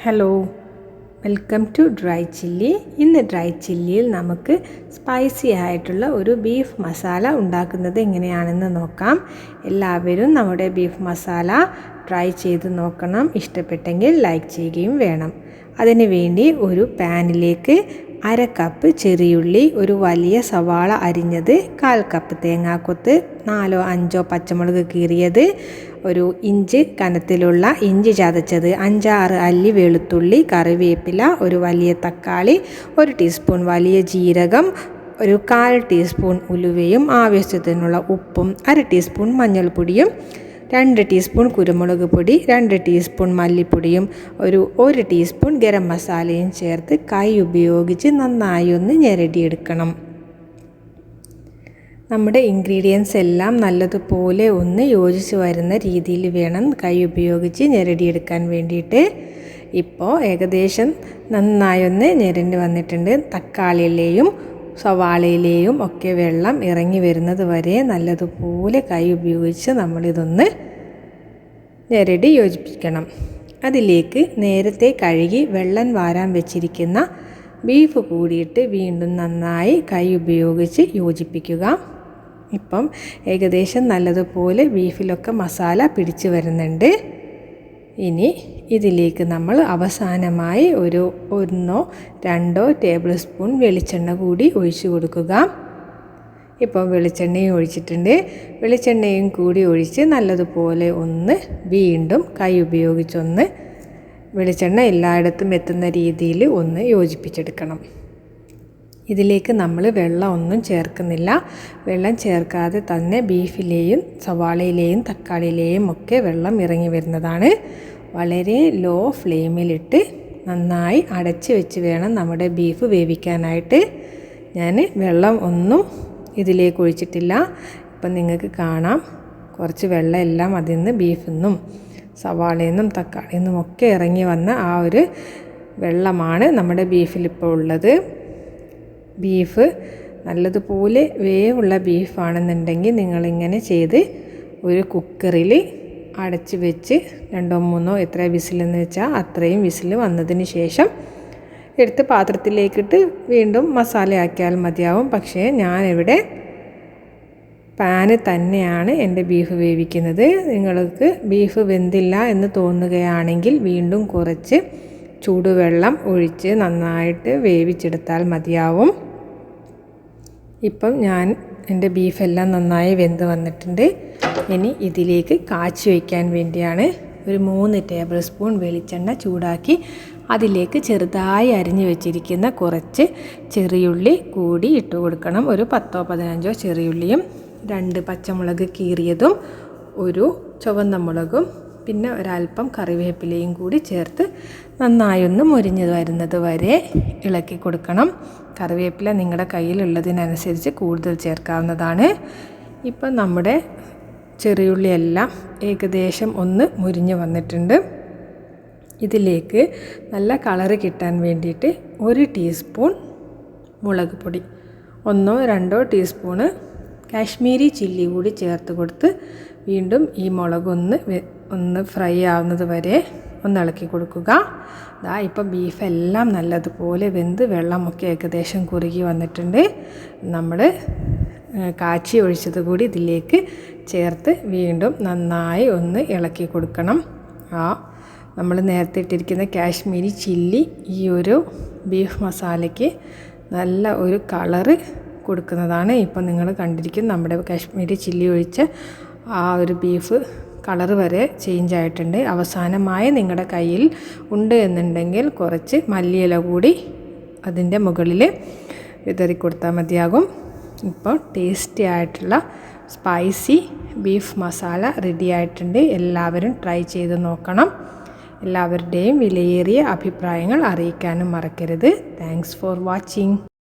Hello, welcome to dry chilli. ഇന്ന് dry ചില്ലിയിൽ നമുക്ക് സ്പൈസി ആയിട്ടുള്ള ഒരു ബീഫ് മസാല ഉണ്ടാക്കുന്നത് എങ്ങനെയാണെന്ന് നോക്കാം. എല്ലാവരും നമ്മുടെ ബീഫ് മസാല ട്രൈ ചെയ്ത് നോക്കണം. ഇഷ്ടപ്പെട്ടെങ്കിൽ ലൈക്ക് ചെയ്യുകയും വേണം. അതിനു വേണ്ടി ഒരു പാനിലേക്ക് 1/2 കപ്പ് ചെറിയുള്ളി, ഒരു വലിയ സവാള അരിഞ്ഞത്, 1/4 കപ്പ് തേങ്ങാക്കൊത്ത്, 4-5 പച്ചമുളക് കീറിയത്, ഒരു ഇഞ്ച് കനത്തിലുള്ള ഇഞ്ചി ചതച്ചത്, 5-6 അല്ലി വെളുത്തുള്ളി, കറിവേപ്പില, ഒരു വലിയ തക്കാളി, 1 ടീസ്പൂൺ വലിയ ജീരകം, ഒരു 1/4 ടീസ്പൂൺ ഉലുവയും, ആവശ്യത്തിനുള്ള ഉപ്പും, 1/2 ടീസ്പൂൺ മഞ്ഞൾപ്പൊടിയും, 2 ടീസ്പൂൺ കുരുമുളക് പൊടി, 2 ടീസ്പൂൺ മല്ലിപ്പൊടിയും, 1 ടീസ്പൂൺ ഗരം മസാലയും ചേർത്ത് കൈ ഉപയോഗിച്ച് നന്നായി ഒന്ന് ഞെരടിയെടുക്കണം. നമ്മുടെ ഇൻഗ്രീഡിയൻസ് എല്ലാം നല്ലതുപോലെ ഒന്ന് യോജിച്ച് വരുന്ന രീതിയിൽ വേണം കൈ ഉപയോഗിച്ച് ഞെരടിയെടുക്കാൻ വേണ്ടിയിട്ട്. ഇപ്പോൾ ഏകദേശം നന്നായി ഒന്ന് ഞെരണ്ടി വന്നിട്ടുണ്ട്. തക്കാളിയിലെയും സവാളയിലെയും ഒക്കെ വെള്ളം ഇറങ്ങി വരുന്നത് വരെ നല്ലതുപോലെ കൈ ഉപയോഗിച്ച് നമ്മളിതൊന്ന് ഞെരടി യോജിപ്പിക്കണം. അതിലേക്ക് നേരത്തെ കഴുകി വെള്ളം വാരാൻ വെച്ചിരിക്കുന്ന ബീഫ് കൂടിയിട്ട് വീണ്ടും നന്നായി കൈ ഉപയോഗിച്ച് യോജിപ്പിക്കുക. ഇപ്പം ഏകദേശം നല്ലതുപോലെ ബീഫിലൊക്കെ മസാല പിടിച്ചു വരുന്നുണ്ട്. ഇനി ഇതിലേക്ക് നമ്മൾ അവസാനമായി 1-2 ടേബിൾ സ്പൂൺ വെളിച്ചെണ്ണ കൂടി ഒഴിച്ചു കൊടുക്കുക. ഇപ്പോൾ വെളിച്ചെണ്ണയും ഒഴിച്ചിട്ടുണ്ട്. വെളിച്ചെണ്ണയും കൂടി ഒഴിച്ച് നല്ലതുപോലെ ഒന്ന് വീണ്ടും കൈ ഉപയോഗിച്ചൊന്ന് വെളിച്ചെണ്ണ എല്ലായിടത്തും എത്തുന്ന രീതിയിൽ ഒന്ന് യോജിപ്പിച്ചെടുക്കണം. ഇതിലേക്ക് നമ്മൾ വെള്ളം ഒന്നും ചേർക്കുന്നില്ല. വെള്ളം ചേർക്കാതെ തന്നെ ബീഫിലെയും സവാളയിലെയും തക്കാളിയിലെയും ഒക്കെ വെള്ളം ഇറങ്ങി വരുന്നതാണ്. വളരെ ലോ ഫ്ലെയിമിലിട്ട് നന്നായി അടച്ച് വെച്ച് വേണം നമ്മുടെ ബീഫ് വേവിക്കാനായിട്ട്. ഞാൻ വെള്ളം ഒന്നും ഇതിലേക്ക് ഒഴിച്ചിട്ടില്ല. ഇപ്പം നിങ്ങൾക്ക് കാണാം, കുറച്ച് വെള്ളം എല്ലാം അതിൽ നിന്ന് ബീഫിൽ നിന്നും സവാളയിൽ നിന്നും തക്കാളിയിൽ നിന്നും ഒക്കെ ഇറങ്ങി വന്ന ആ ഒരു വെള്ളമാണ് നമ്മുടെ ബീഫിലിപ്പോൾ ഉള്ളത്. ബീഫ് നല്ലതുപോലെ വേവുള്ള ബീഫാണെന്നുണ്ടെങ്കിൽ നിങ്ങളിങ്ങനെ ചെയ്ത് ഒരു കുക്കറിൽ അടച്ച് വെച്ച് 2-3 എത്ര വിസിലെന്ന് വെച്ചാൽ അത്രയും വിസിൽ വന്നതിന് ശേഷം എടുത്ത് പാത്രത്തിലേക്കിട്ട് വീണ്ടും മസാലയാക്കിയാൽ മതിയാവും. പക്ഷേ ഞാനിവിടെ പാന് തന്നെയാണ് എൻ്റെ ബീഫ് വേവിക്കുന്നത്. നിങ്ങൾക്ക് ബീഫ് വെന്തില്ല എന്ന് തോന്നുകയാണെങ്കിൽ വീണ്ടും കുറച്ച് ചൂടുവെള്ളം ഒഴിച്ച് നന്നായിട്ട് വേവിച്ചെടുത്താൽ മതിയാവും. ഇപ്പം എൻ്റെ ബീഫെല്ലാം നന്നായി വെന്ത് വന്നിട്ടുണ്ട്. ഇനി ഇതിലേക്ക് കാച്ചി വയ്ക്കാൻ വേണ്ടിയാണ് 3 ടേബിൾ സ്പൂൺ വെളിച്ചെണ്ണ ചൂടാക്കി അതിലേക്ക് ചെറുതായി അരിഞ്ഞു വെച്ചിരിക്കുന്ന കുറച്ച് ചെറിയുള്ളി കൂടി ഇട്ട് കൊടുക്കണം. 10-15 ചെറിയുള്ളിയും, 2 പച്ചമുളക് കീറിയതും, 1 ചുവന്ന മുളകും, പിന്നെ ഒരല്പം കറിവേപ്പിലയും കൂടി ചേർത്ത് നന്നായി ഒന്ന് മുരിഞ്ഞ് വരുന്നത് വരെ ഇളക്കി കൊടുക്കണം. കറിവേപ്പില നിങ്ങളുടെ കയ്യിലുള്ളതിനനുസരിച്ച് കൂടുതൽ ചേർക്കാവുന്നതാണ്. ഇപ്പം നമ്മുടെ ചെറിയുള്ളിയെല്ലാം ഏകദേശം ഒന്ന് മുരിഞ്ഞ് വന്നിട്ടുണ്ട്. ഇതിലേക്ക് നല്ല കളറ് കിട്ടാൻ വേണ്ടിയിട്ട് 1 ടീസ്പൂൺ മുളക് പൊടി, 1-2 ടീസ്പൂണ് കാശ്മീരി ചില്ലി കൂടി ചേർത്ത് കൊടുത്ത് വീണ്ടും ഈ മുളകൊന്ന് ഫ്രൈ ആവുന്നത് വരെ ഒന്ന് ഇളക്കി കൊടുക്കുക. ഇപ്പോൾ ബീഫെല്ലാം നല്ലതുപോലെ വെന്ത് വെള്ളമൊക്കെ ഏകദേശം കുറുകി വന്നിട്ടുണ്ട്. നമ്മൾ കാച്ചി ഒഴിച്ചത് കൂടി ഇതിലേക്ക് ചേർത്ത് വീണ്ടും നന്നായി ഒന്ന് ഇളക്കി കൊടുക്കണം. നമ്മൾ നേരത്തെ ഇട്ടിരിക്കുന്ന കാശ്മീരി ചില്ലി ഈ ഒരു ബീഫ് മസാലയ്ക്ക് നല്ല ഒരു കളറ് കൊടുക്കുന്നതാണ്. ഇപ്പം നിങ്ങൾ കണ്ടിരിക്കും, നമ്മുടെ കാശ്മീരി ചില്ലി ഒഴിച്ച് ആ ഒരു ബീഫ് കളറ് വരെ ചേഞ്ച് ആയിട്ടുണ്ട്. അവസാനമായി നിങ്ങളുടെ കയ്യിൽ ഉണ്ട് എന്നുണ്ടെങ്കിൽ കുറച്ച് മല്ലിയില കൂടി അതിൻ്റെ മുകളിൽ വിതറി കൊടുത്താൽ മതിയാകും. ഇപ്പോൾ ടേസ്റ്റി ആയിട്ടുള്ള സ്പൈസി ബീഫ് മസാല റെഡി ആയിട്ടുണ്ട്. എല്ലാവരും ട്രൈ ചെയ്ത് നോക്കണം. എല്ലാവരുടെയും വിലയേറിയ അഭിപ്രായങ്ങൾ അറിയിക്കാനും മറക്കരുത്. Thanks for watching.